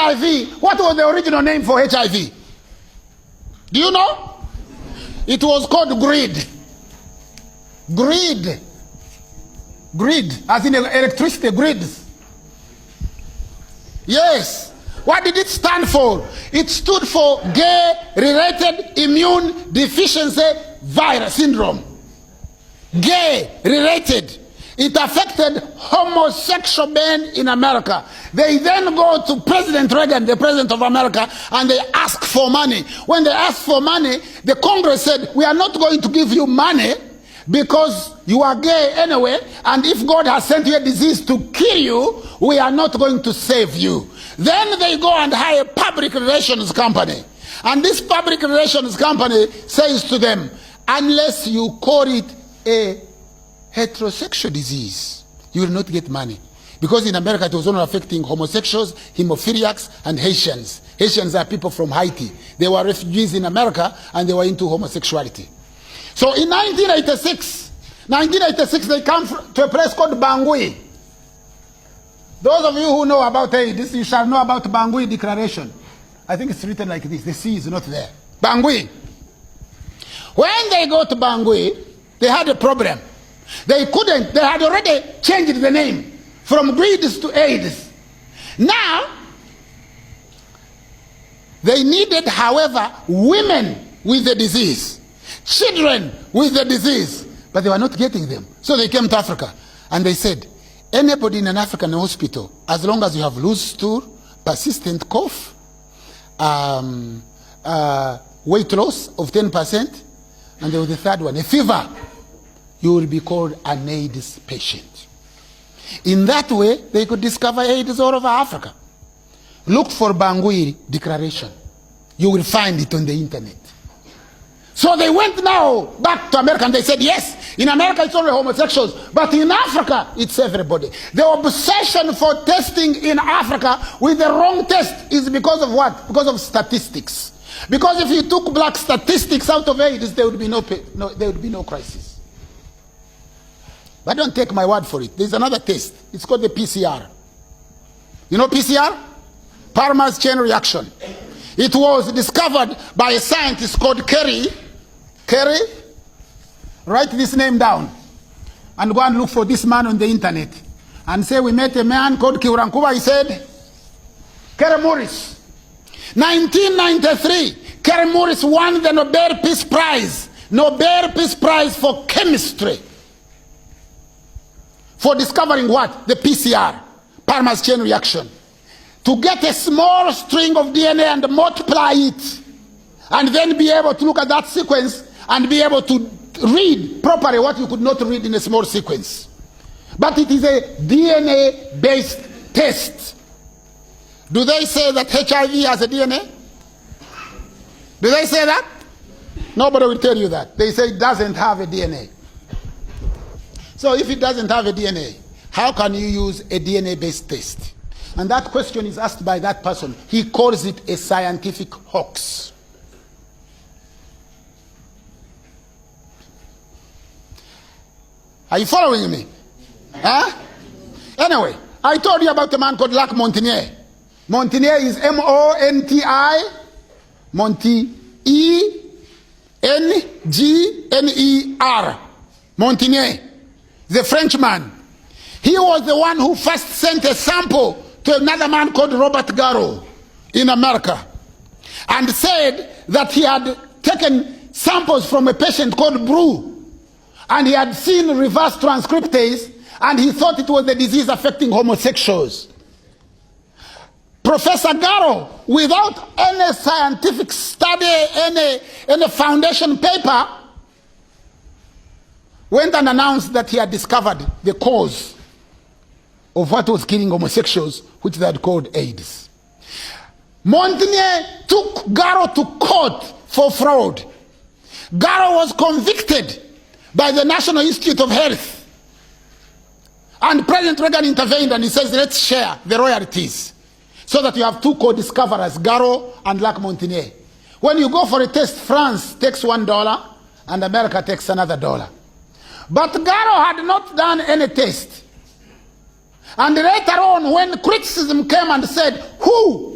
HIV, what was the original name for HIV? Do you know? It was called greed. Greed. Greed, as in electricity, grids. Yes. What did it stand for? It stood for gay-related immune deficiency virus syndrome. Gay-related. It affected homosexual men in America. They then go to President Reagan, the President of America, and they ask for money. When they asked for money, the Congress said, we are not going to give you money because you are gay anyway, and if God has sent you a disease to kill you, we are not going to save you. Then they go and hire a public relations company. And this public relations company says to them, unless you call it a heterosexual disease, you will not get money. Because in America it was only affecting homosexuals, hemophiliacs, and Haitians. Haitians are people from Haiti. They were refugees in America and they were into homosexuality. So in 1986 they come to a place called Bangui. Those of you who know about AIDS, you shall know about Bangui Declaration. I think it's written like this. The C is not there. Bangui. When they go to Bangui, they had a problem. They had already changed the name from greed to AIDS. Now, they needed, however, women with the disease, children with the disease, but they were not getting them. So they came to Africa and they said, anybody in an African hospital, as long as you have loose stool, persistent cough, weight loss of 10%, and there was the third one, a fever, you will be called an AIDS patient. In that way, they could discover AIDS all over Africa. Look for Bangui Declaration. You will find it on the internet. So they went now back to America and they said, yes, in America it's only homosexuals, but in Africa it's everybody. The obsession for testing in Africa with the wrong test is because of what? Because of statistics. Because if you took black statistics out of AIDS, there would be no crisis. But don't take my word for it. There's another test. It's called the PCR. You know PCR? Palmer's chain reaction. It was discovered by a scientist called Kerry. Kerry? Write this name down. And go and look for this man on the internet. And say, we met a man called Kiurankuba. He said, Kerry Morris. 1993, Kerry Morris won the Nobel Peace Prize. Nobel Peace Prize for chemistry. For discovering what? The PCR, Palmer's chain reaction. To get a small string of DNA and multiply it, and then be able to look at that sequence and be able to read properly what you could not read in a small sequence. But it is a DNA-based test. Do they say that HIV has a DNA? Do they say that? Nobody will tell you that. They say it doesn't have a DNA. So if it doesn't have a DNA, how can you use a DNA-based test? And that question is asked by that person. He calls it a scientific hoax. Are you following me? Huh? Anyway, I told you about a man called Lac Montagnier. Montagnier is M-O-N-T-I, E-N-G-N-E-R. Montagnier. The Frenchman. He was the one who first sent a sample to another man called Robert Garrow in America and said that he had taken samples from a patient called Brew and he had seen reverse transcriptase and he thought it was the disease affecting homosexuals. Professor Garrow, without any scientific study, any foundation paper, went and announced that he had discovered the cause of what was killing homosexuals, which they had called AIDS. Montagnier took Garrow to court for fraud. Garrow was convicted by the National Institute of Health. And President Reagan intervened and he says, let's share the royalties so that you have two co-discoverers, Garrow and Lac Montagnier. When you go for a test, France takes $1 and America takes another $1. But Garrow had not done any test. And later on, when criticism came and said, who